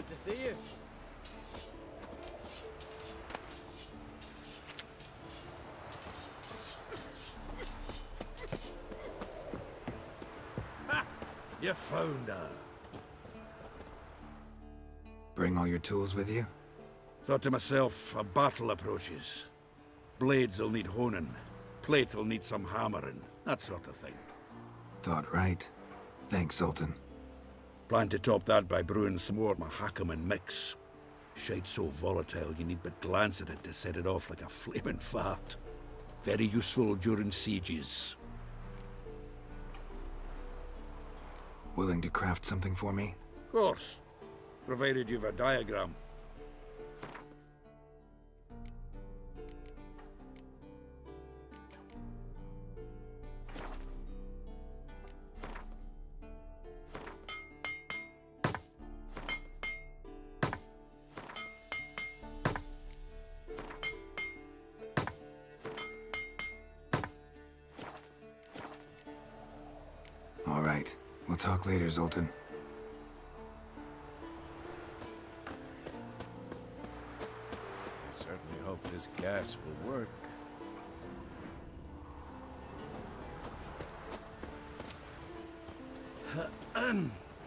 Good to see you. Ha! You found her. Bring all your tools with you? Thought to myself, a battle approaches. Blades will need honing. Plate will need some hammering. That sort of thing. Thought right. Thanks, Sultan. Plan to top that by brewing some more Mahakaman mix. Shite so volatile you need but glance at it to set it off like a flaming fart. Very useful during sieges. Willing to craft something for me? Of course. Provided you've a diagram. All right. We'll talk later, Zoltan. I certainly hope this gas will work.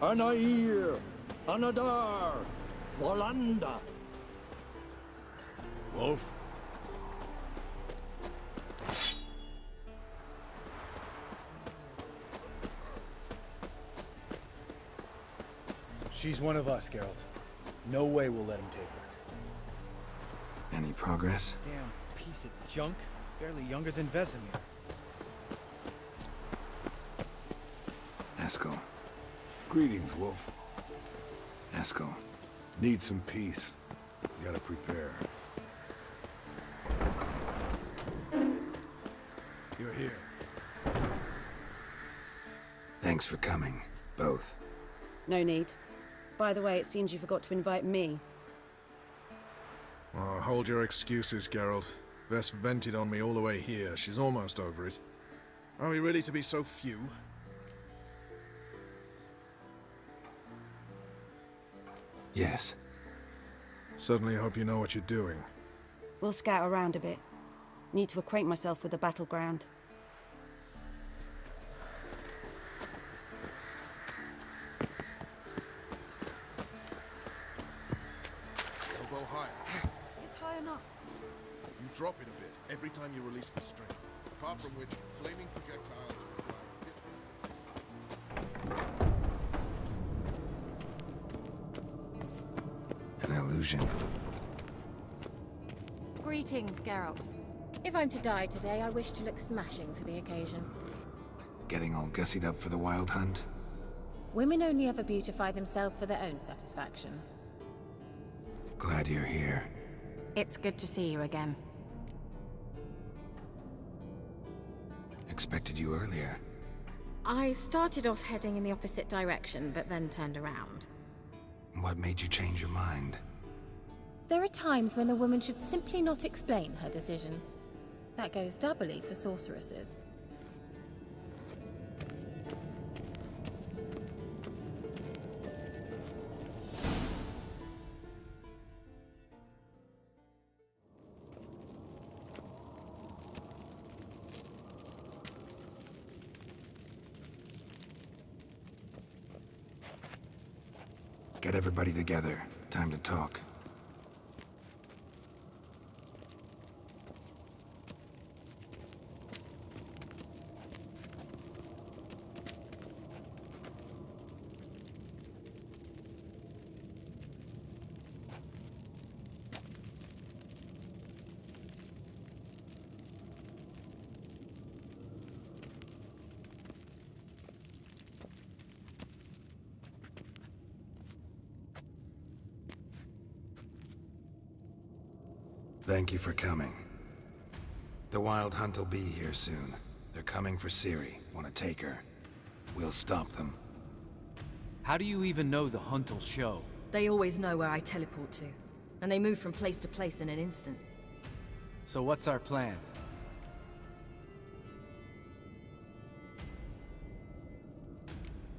Anair, Anadar, Volanda. Wolf? She's one of us, Geralt. No way we'll let him take her. Any progress? Damn piece of junk. Barely younger than Vesemir. Eskel. Greetings, Wolf. Eskel. Need some peace. Gotta prepare. You're here. Thanks for coming, both. No need. By the way, it seems you forgot to invite me. Oh, hold your excuses, Geralt. Vess vented on me all the way here. She's almost over it. Are we really to be so few? Yes. Certainly hope you know what you're doing. We'll scout around a bit. Need to acquaint myself with the battleground. Go higher. It's high enough. You drop it a bit every time you release the string. Apart from which, flaming projectiles require An illusion. Greetings, Geralt. If I'm to die today, I wish to look smashing for the occasion. Getting all gussied up for the wild hunt? Women only ever beautify themselves for their own satisfaction. Glad you're here. It's good to see you again. Expected you earlier. I started off heading in the opposite direction, but then turned around. What made you change your mind? There are times when a woman should simply not explain her decision. That goes doubly for sorceresses. Get everybody together. Time to talk. Thank you for coming. The Wild Hunt will be here soon. They're coming for Ciri. Want to take her? We'll stop them. How do you even know the hunt will show? They always know where I teleport to, and they move from place to place in an instant. So what's our plan?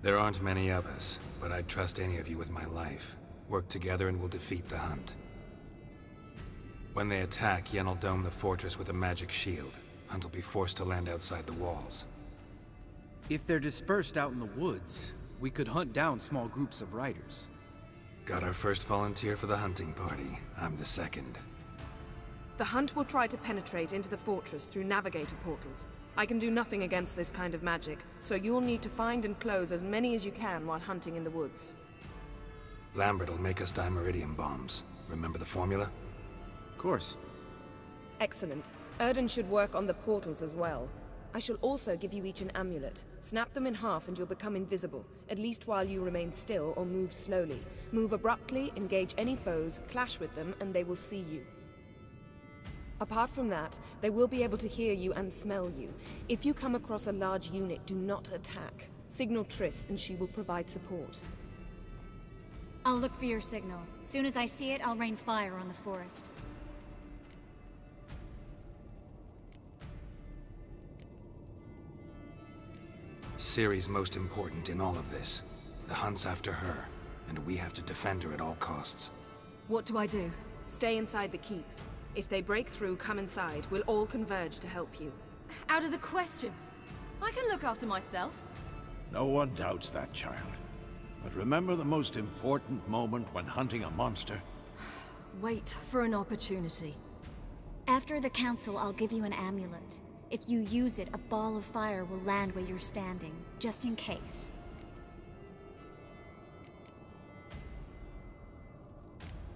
There aren't many of us, but I'd trust any of you with my life. Work together and we'll defeat the hunt. When they attack, Yen will dome the fortress with a magic shield. Hunt will be forced to land outside the walls. If they're dispersed out in the woods, we could hunt down small groups of riders. Got our first volunteer for the hunting party. I'm the second. The hunt will try to penetrate into the fortress through navigator portals. I can do nothing against this kind of magic, so you'll need to find and close as many as you can while hunting in the woods. Lambert will make us dimeridium bombs. Remember the formula? Of course. Excellent. Erden should work on the portals as well. I shall also give you each an amulet. Snap them in half and you'll become invisible, at least while you remain still or move slowly. Move abruptly, engage any foes, clash with them, and they will see you. Apart from that, they will be able to hear you and smell you. If you come across a large unit, do not attack. Signal Triss and she will provide support. I'll look for your signal. Soon as I see it, I'll rain fire on the forest. Ciri's most important in all of this. The hunt's after her, and we have to defend her at all costs. What do I do? Stay inside the keep. If they break through, come inside. We'll all converge to help you. Out of the question. I can look after myself. No one doubts that, child. But remember the most important moment when hunting a monster? Wait for an opportunity. After the council, I'll give you an amulet. If you use it, a ball of fire will land where you're standing, just in case.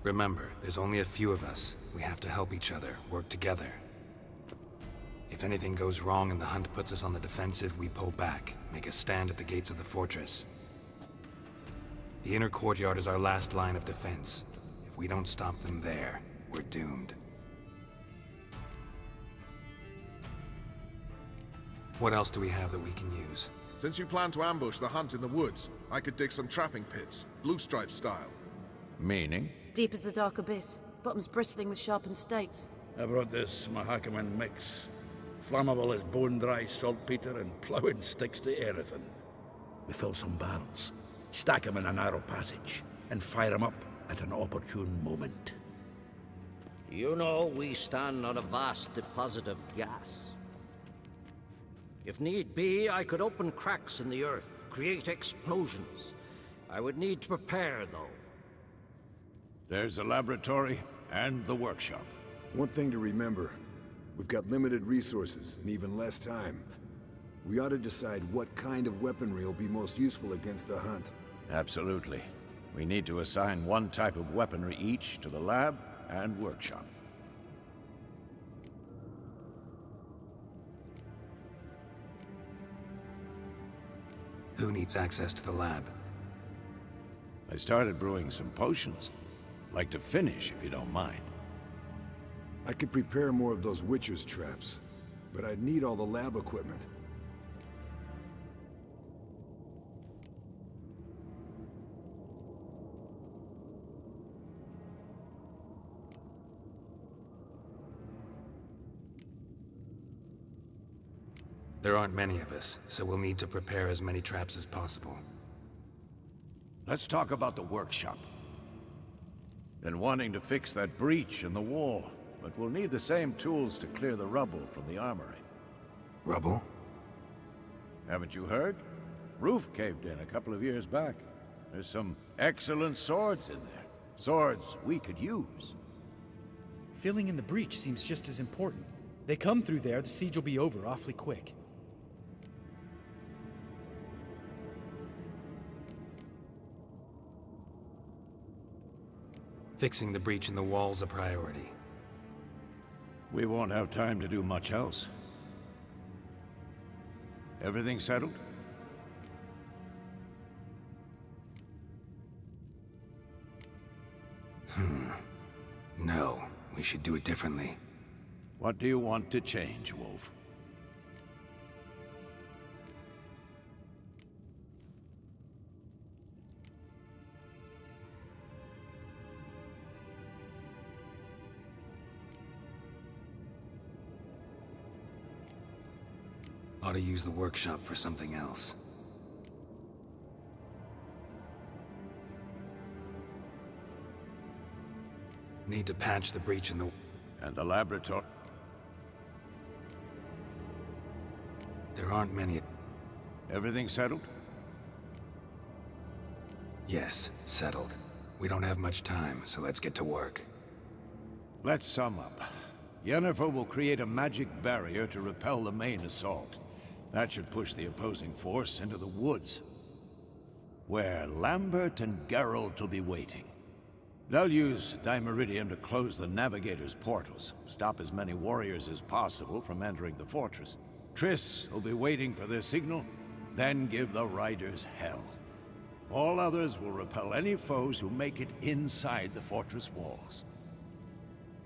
Remember, there's only a few of us. We have to help each other, work together. If anything goes wrong and the hunt puts us on the defensive, we pull back, make a stand at the gates of the fortress. The inner courtyard is our last line of defense. If we don't stop them there, we're doomed. What else do we have that we can use? Since you plan to ambush the hunt in the woods, I could dig some trapping pits, blue stripe style. Meaning? Deep as the dark abyss, bottoms bristling with sharpened stakes. I brought this Mahakaman mix. Flammable as bone-dry saltpeter and ploughing sticks to everything. We fill some barrels, stack them in a narrow passage, and fire them up at an opportune moment. You know, we stand on a vast deposit of gas. If need be, I could open cracks in the earth, create explosions. I would need to prepare, though. There's the laboratory and the workshop. One thing to remember, we've got limited resources and even less time. We ought to decide what kind of weaponry will be most useful against the hunt. Absolutely. We need to assign one type of weaponry each to the lab and workshop. Who needs access to the lab? I started brewing some potions. Like to finish, if you don't mind. I could prepare more of those Witcher's traps, but I'd need all the lab equipment. There aren't many of us, so we'll need to prepare as many traps as possible. Let's talk about the workshop. Been wanting to fix that breach in the wall, but we'll need the same tools to clear the rubble from the armory. Rubble? Haven't you heard? Roof caved in a couple of years back. There's some excellent swords in there. Swords we could use. Filling in the breach seems just as important. They come through there, the siege will be over awfully quick. Fixing the breach in the wall's a priority. We won't have time to do much else. Everything settled? No, we should do it differently. What do you want to change, Wolf? Ought to use the workshop for something else. Need to patch the breach in the... And the laboratory? There aren't many... Everything settled? Yes, settled. We don't have much time, so let's get to work. Let's sum up. Yennefer will create a magic barrier to repel the main assault. That should push the opposing force into the woods, where Lambert and Geralt will be waiting. They'll use Dimeridium to close the Navigator's portals, stop as many warriors as possible from entering the fortress. Triss will be waiting for their signal, then give the riders hell. All others will repel any foes who make it inside the fortress walls.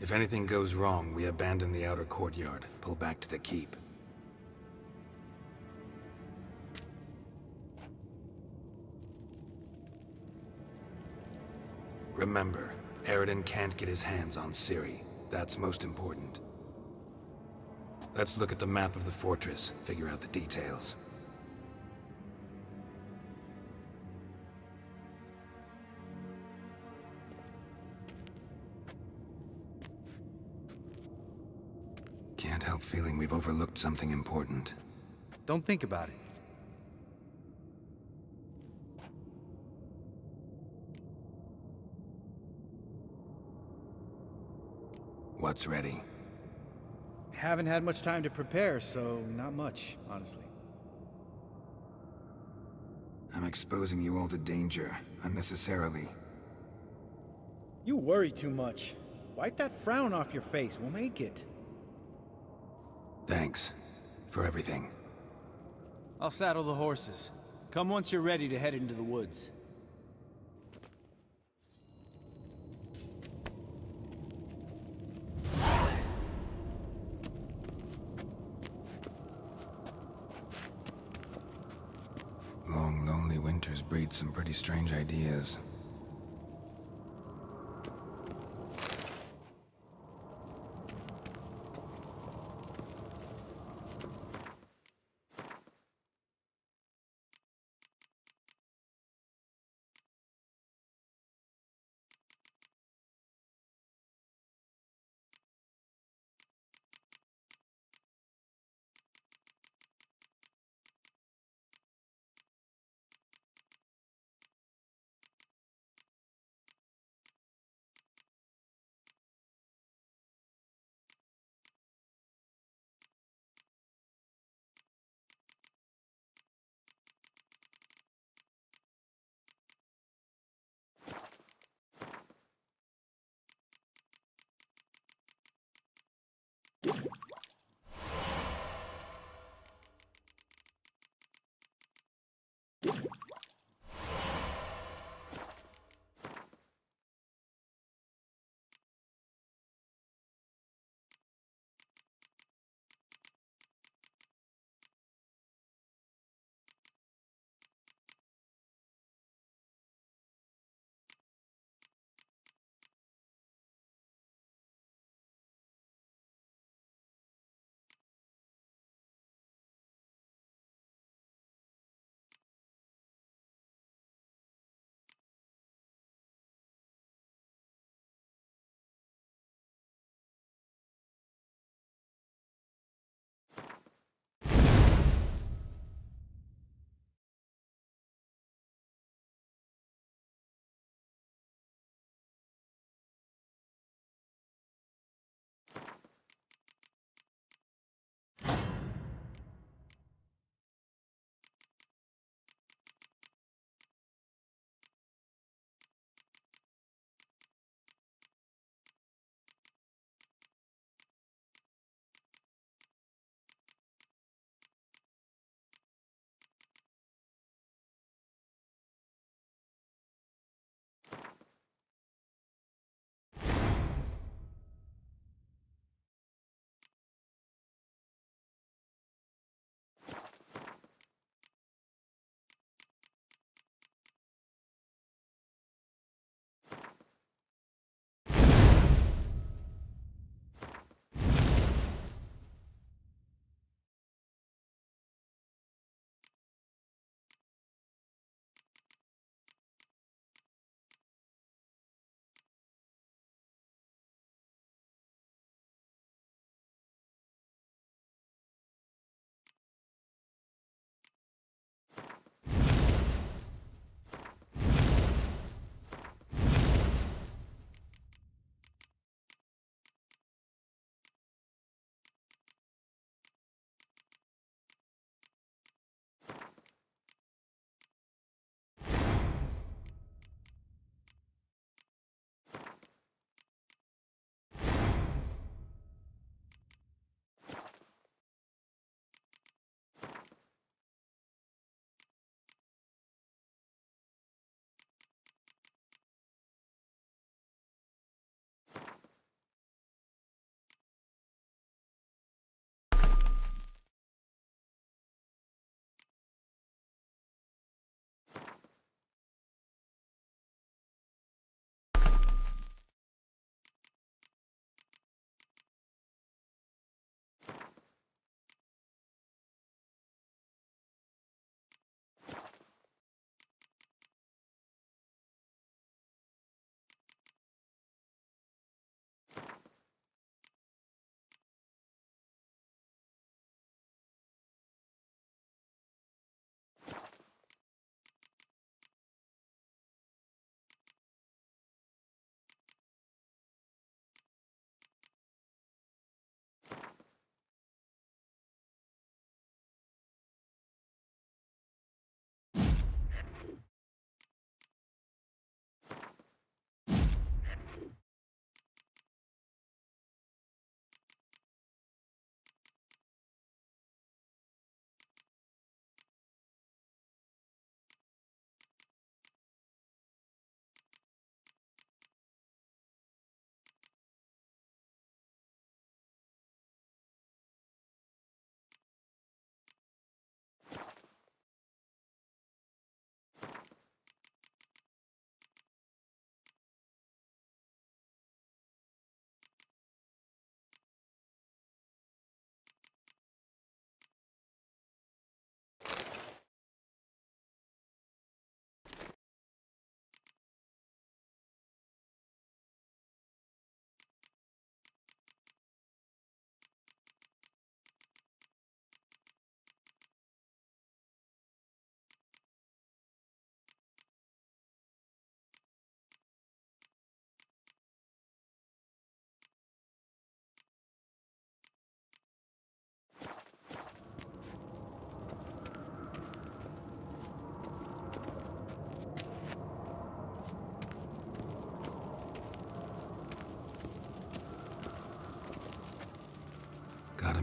If anything goes wrong, we abandon the outer courtyard, pull back to the keep. Remember, Aridin can't get his hands on Ciri. That's most important. Let's look at the map of the fortress, figure out the details. Can't help feeling we've overlooked something important. Don't think about it. What's ready? Haven't had much time to prepare, so not much, honestly. I'm exposing you all to danger, unnecessarily. You worry too much. Wipe that frown off your face, we'll make it. Thanks. For everything. I'll saddle the horses. Come once you're ready to head into the woods. Long, lonely winters breed some pretty strange ideas.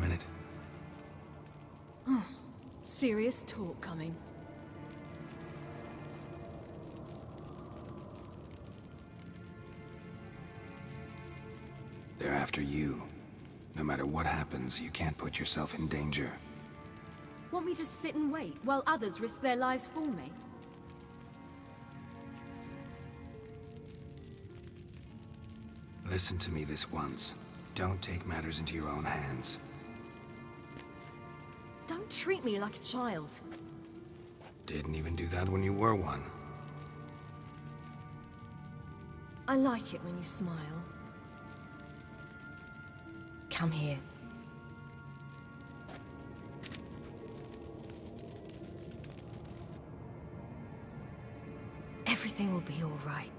minute? Serious talk coming. They're after you. No matter what happens, you can't put yourself in danger. Want me to sit and wait while others risk their lives for me? Listen to me this once. Don't take matters into your own hands. Don't treat me like a child. Didn't even do that when you were one. I like it when you smile. Come here. Everything will be all right.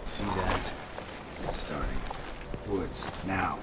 See that? It's starting. Woods, now.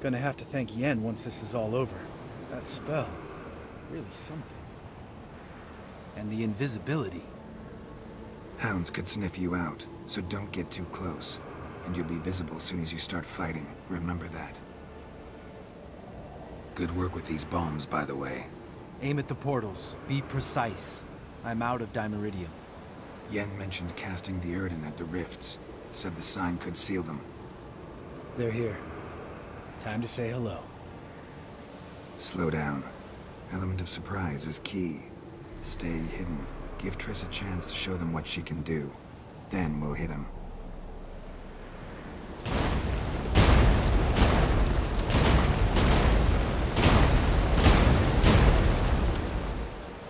Gonna have to thank Yen once this is all over. That spell, really something. And the invisibility. Hounds could sniff you out, so don't get too close. And you'll be visible as soon as you start fighting. Remember that. Good work with these bombs, by the way. Aim at the portals. Be precise. I'm out of Dimeridium. Yen mentioned casting the Erden at the rifts. Said the sign could seal them. They're here. Time to say hello. Slow down. Element of surprise is key. Stay hidden. Give Triss a chance to show them what she can do. Then we'll hit him.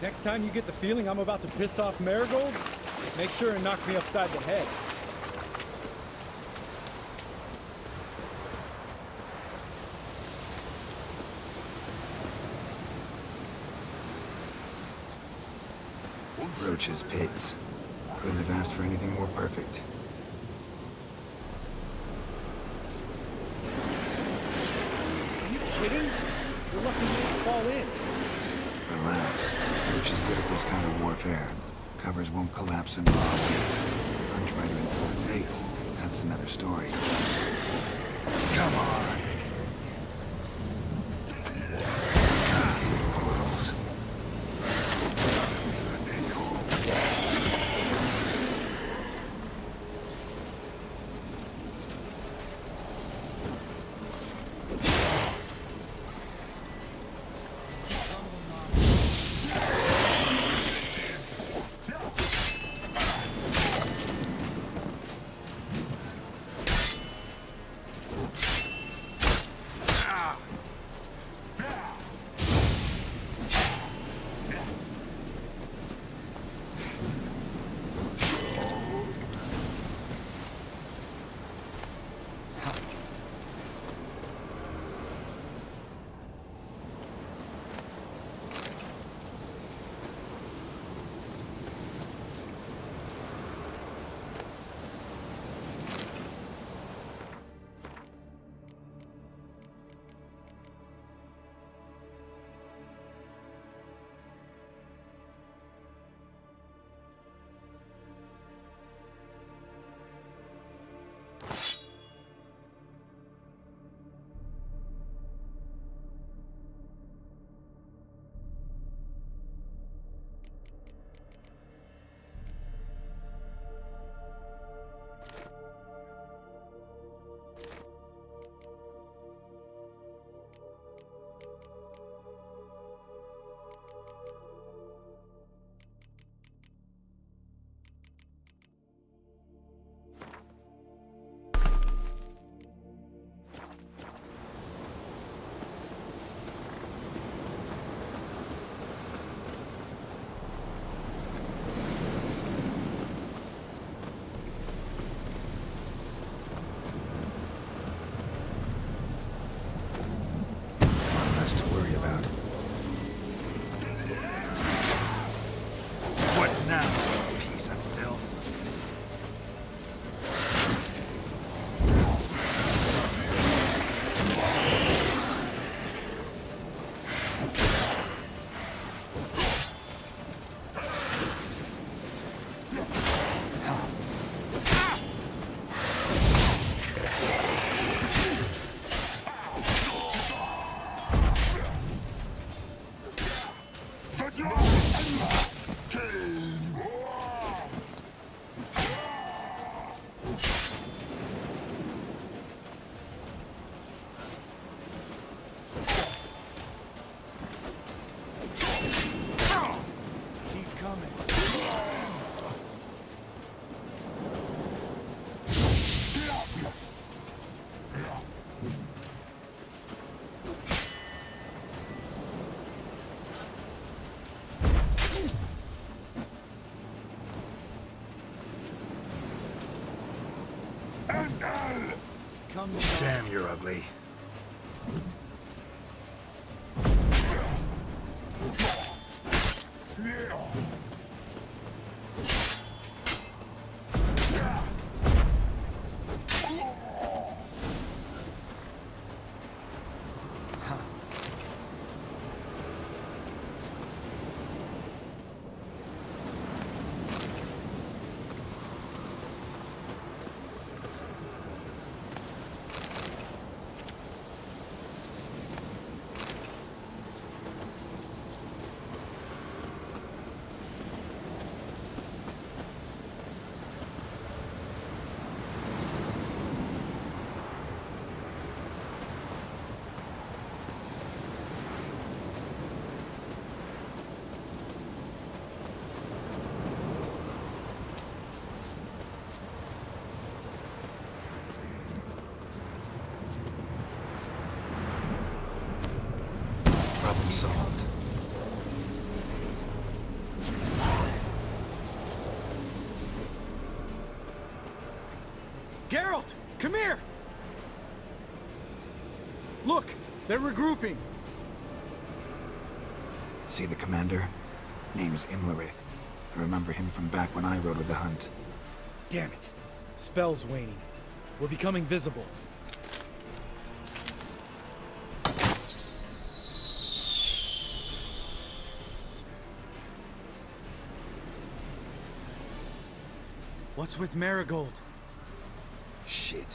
Next time you get the feeling I'm about to piss off Marigold, make sure and knock me upside the head. Roach's pits. Couldn't have asked for anything more perfect. Are you kidding? You're lucky you didn't fall in. Relax. Roach is good at this kind of warfare. Covers won't collapse in raw weight. Punch right in full weight. That's another story. Come on! Portals. Damn, you're ugly. Geralt! Come here! Look! They're regrouping! See the commander? Name's Imlerith. I remember him from back when I rode with the hunt. Damn it. Spell's waning. We're becoming visible. What's with Marigold? Shit.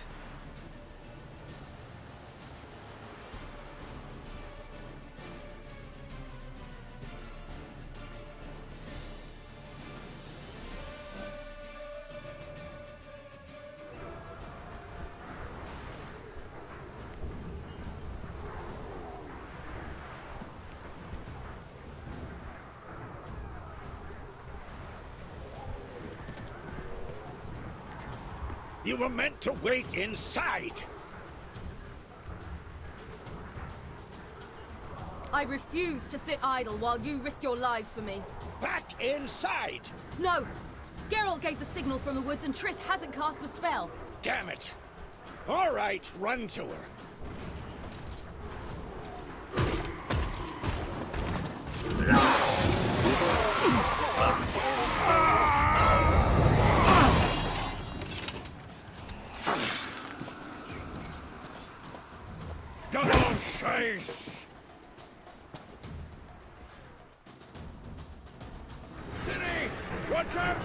You were meant to wait inside! I refuse to sit idle while you risk your lives for me. Back inside! No! Geralt gave the signal from the woods and Triss hasn't cast the spell. Damn it! All right, run to her. Double chase! City! Watch out!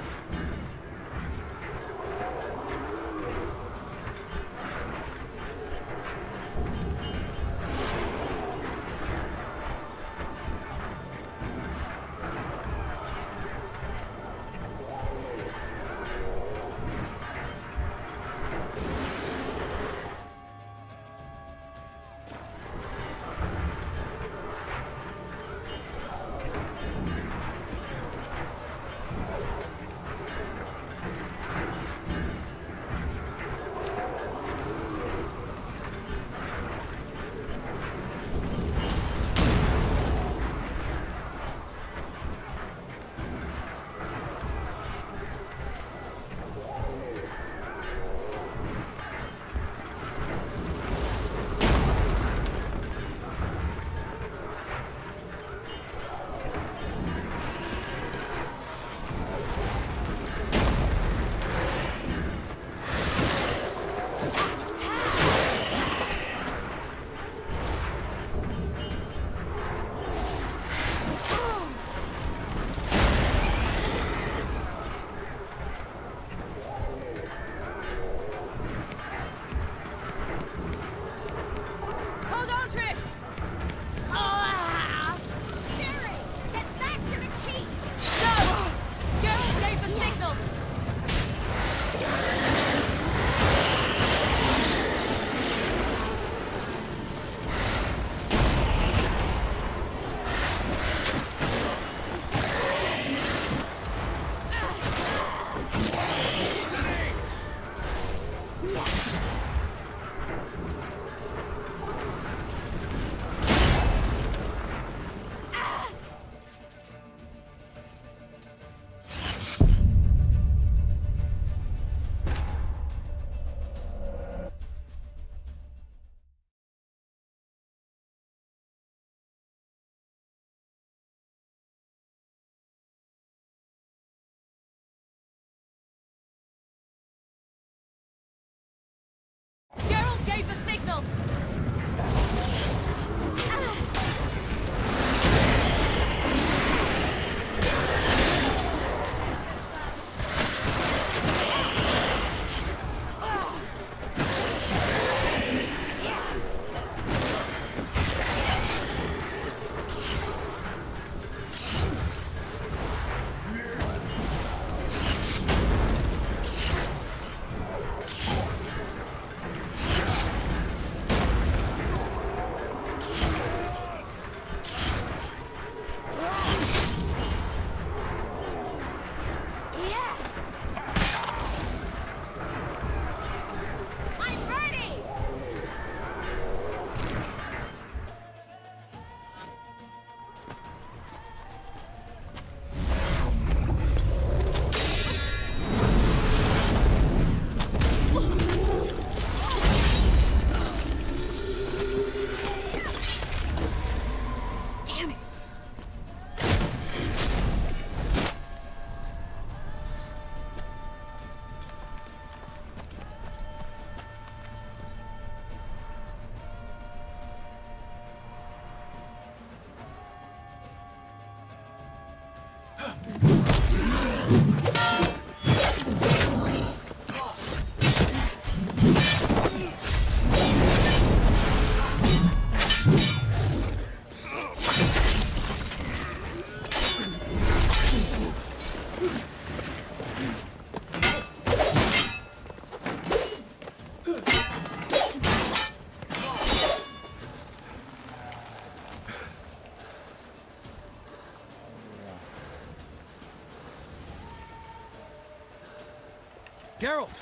Geralt!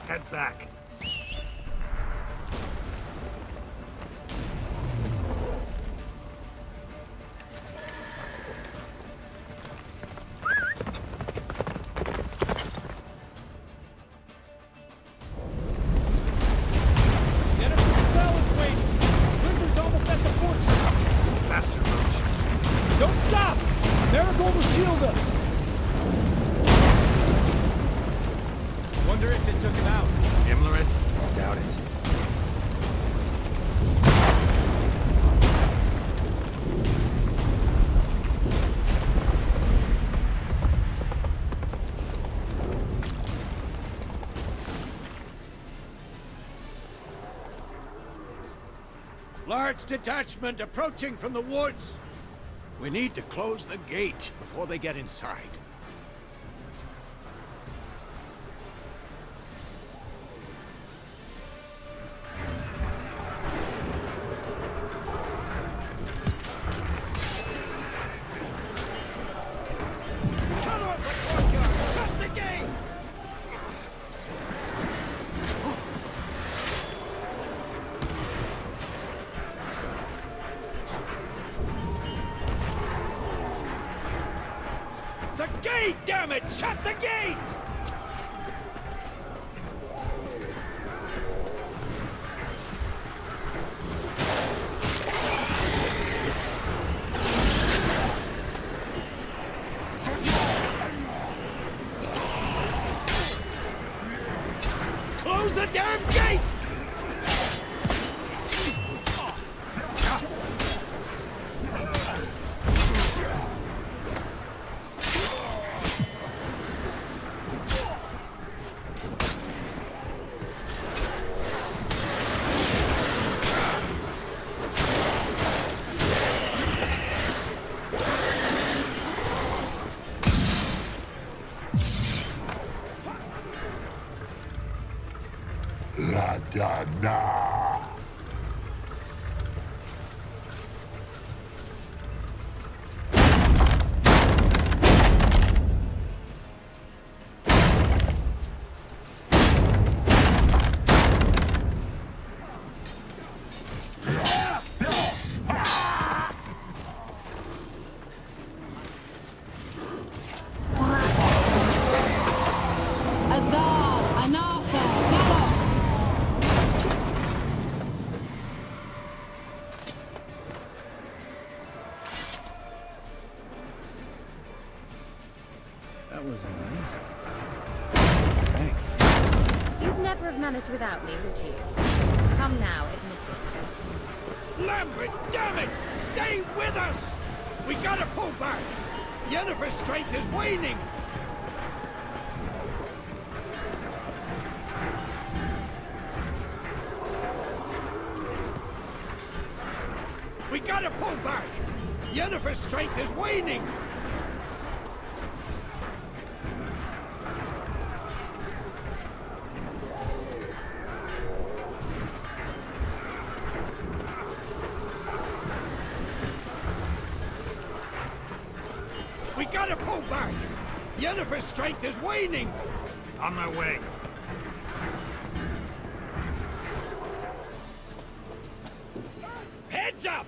Head back. Large detachment approaching from the woods. We need to close the gate before they get inside. Cut off the courtyard! Shut the gates! The gate, damn it! Shut the gate! Close the damn gate! That was amazing. Thanks. You'd never have managed without me, would you? Come now, admit it. Lambert, damn it! Stay with us! We gotta pull back! Yennefer's strength is waning! We gotta pull back! Yennefer's strength is waning! We gotta pull back! Yennefer's strength is waning! On my way. Heads up!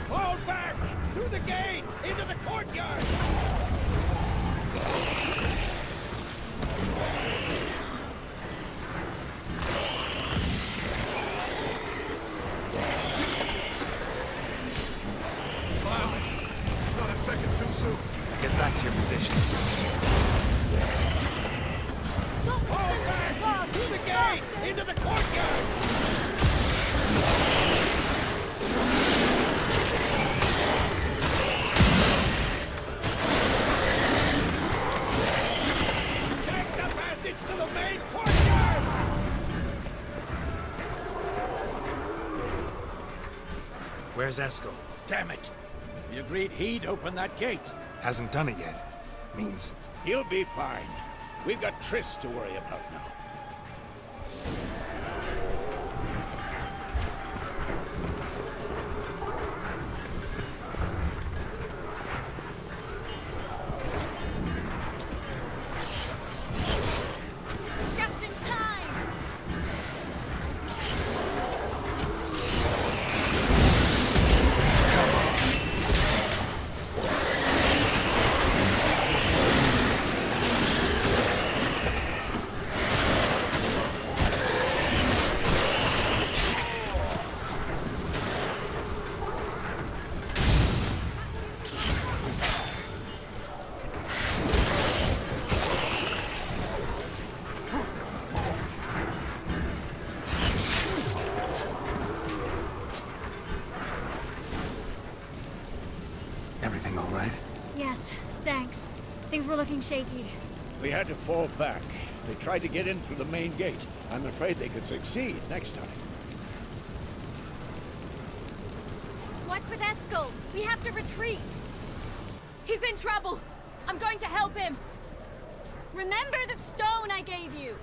Fall back! Through the gate! Into the courtyard! Not a second too soon. Get back to your position. Fall back! Through the gate! Into the courtyard! Take the passage to the main courtyard! Where's Esco? Damn it! We agreed he'd open that gate. Hasn't done it yet. Means... He'll be fine. We've got Triss to worry about now. Just in time! Everything all right? Yes, thanks. Things were looking shaky. We had to fall back. They tried to get in through the main gate. I'm afraid they could succeed next time. What's with Eskel? We have to retreat. He's in trouble. I'm going to help him. Remember the stone I gave you.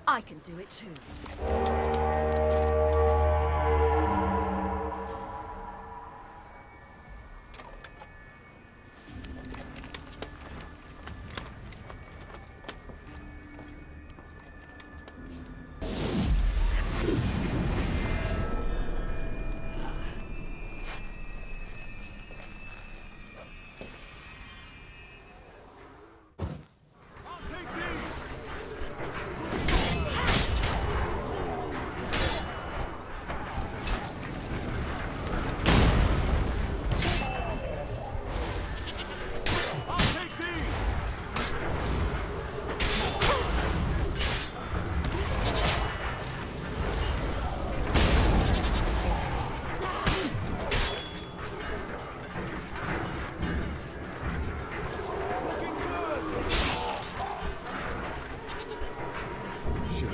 I can do it too.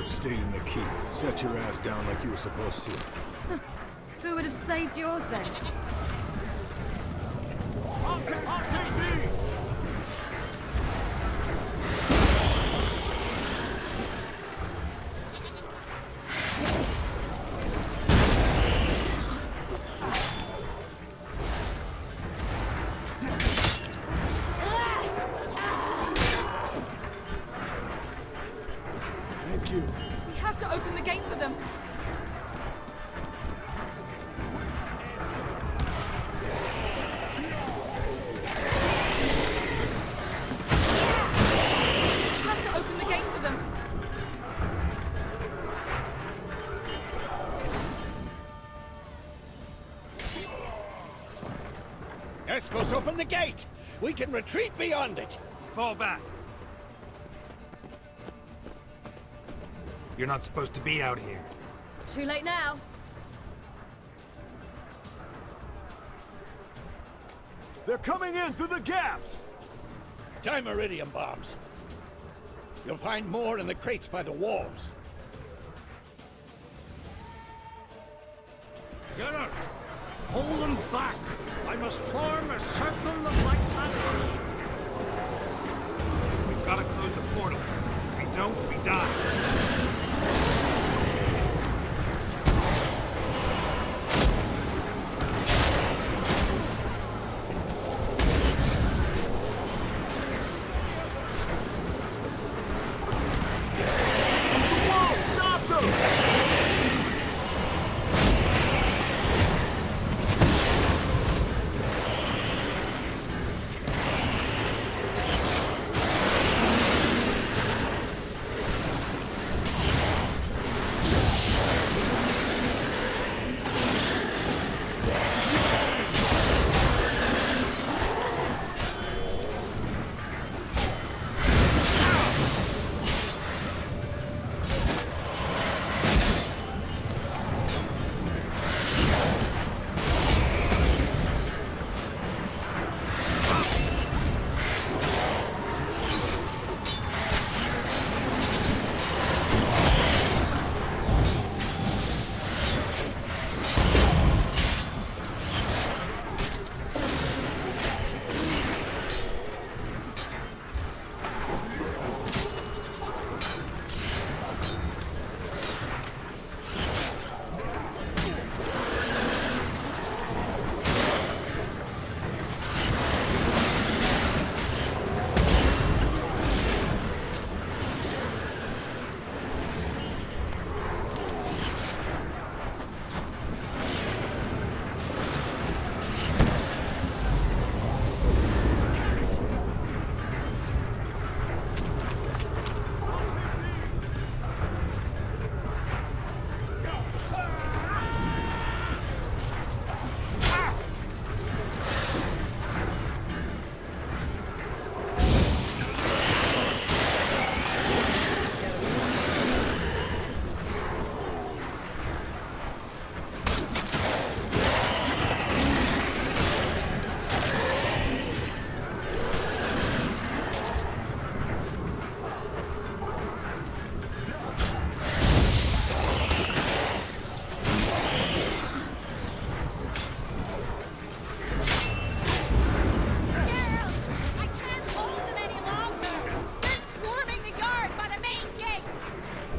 Stayed in the keep. Set your ass down like you were supposed to. Who would have saved yours then? I'll take these! Thank you. We have to open the gate for them. We have to open the gate for them. Escos, open the gate! We can retreat beyond it! Fall back. You're not supposed to be out here. Too late now. They're coming in through the gaps! Time iridium bombs. You'll find more in the crates by the walls. Get up! Hold them back! I must form a circle of vitality. We've got to close the portals. If we don't, we die.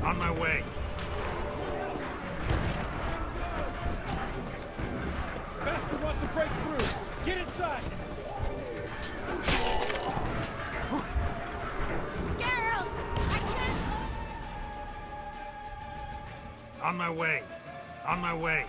On my way. Bastard wants to break through. Get inside. Geralt! I can't... On my way. On my way.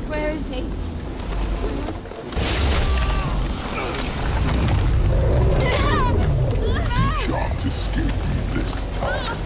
Where is he? Can't escape this time.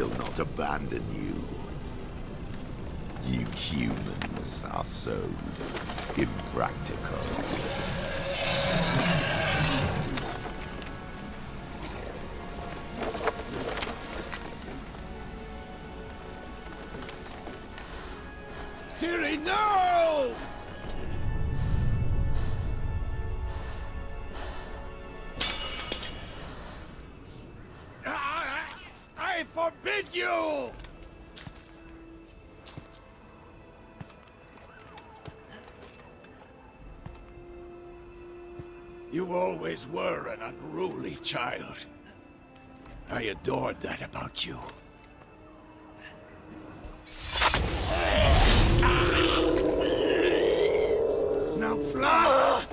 will not abandon you. You humans are so impractical. Ciri, no! I forbid you! You always were an unruly child. I adored that about you. Now fly!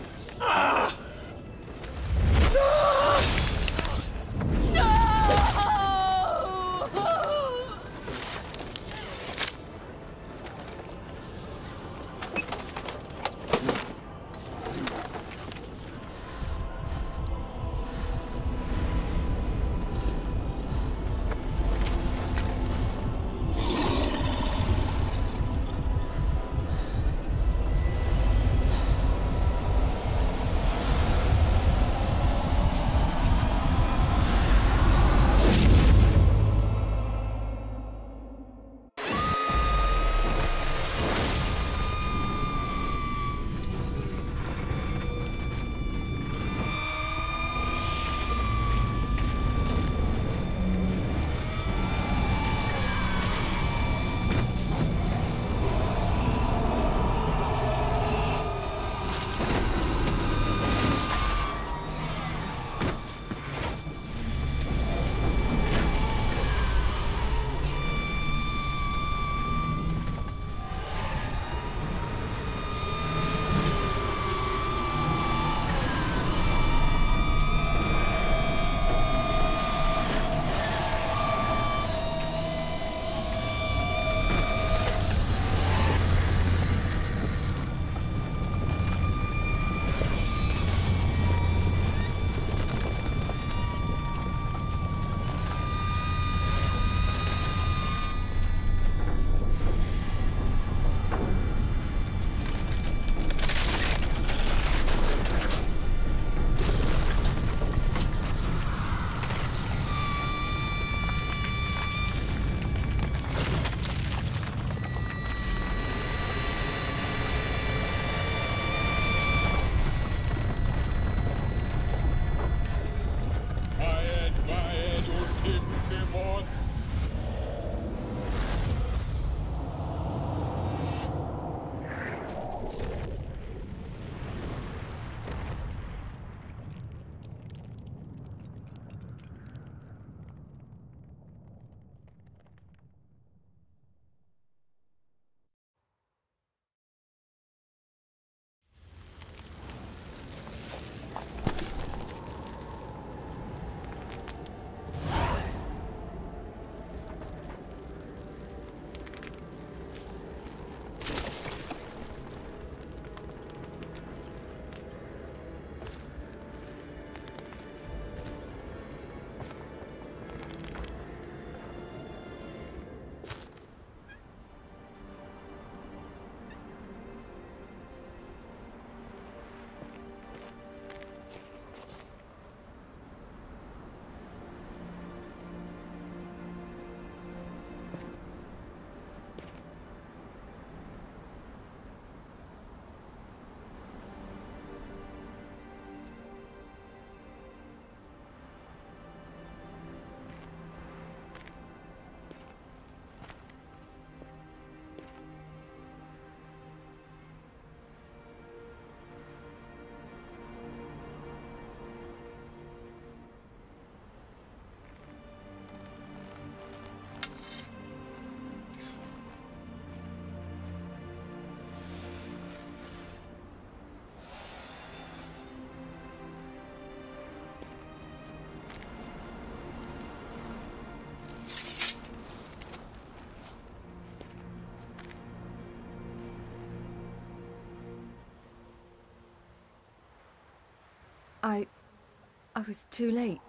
I was too late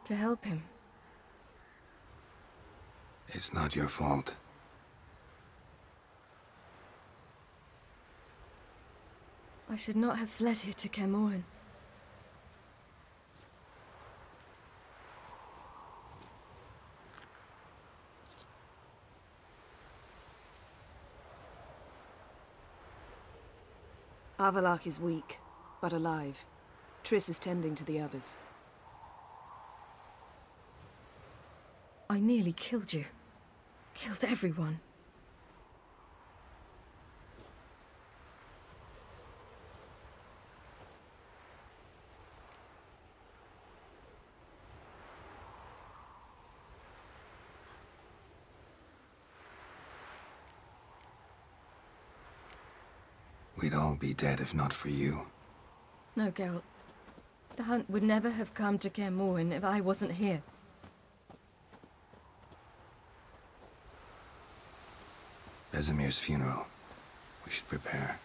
to help him. It's not your fault. I should not have fled here to Kaer Morhen. Avalak is weak, but alive. Triss is tending to the others. I nearly killed you. Killed everyone. We'd all be dead if not for you. No, Geralt. The hunt would never have come to Kaer Morhen if I wasn't here. Vesemir's funeral. We should prepare.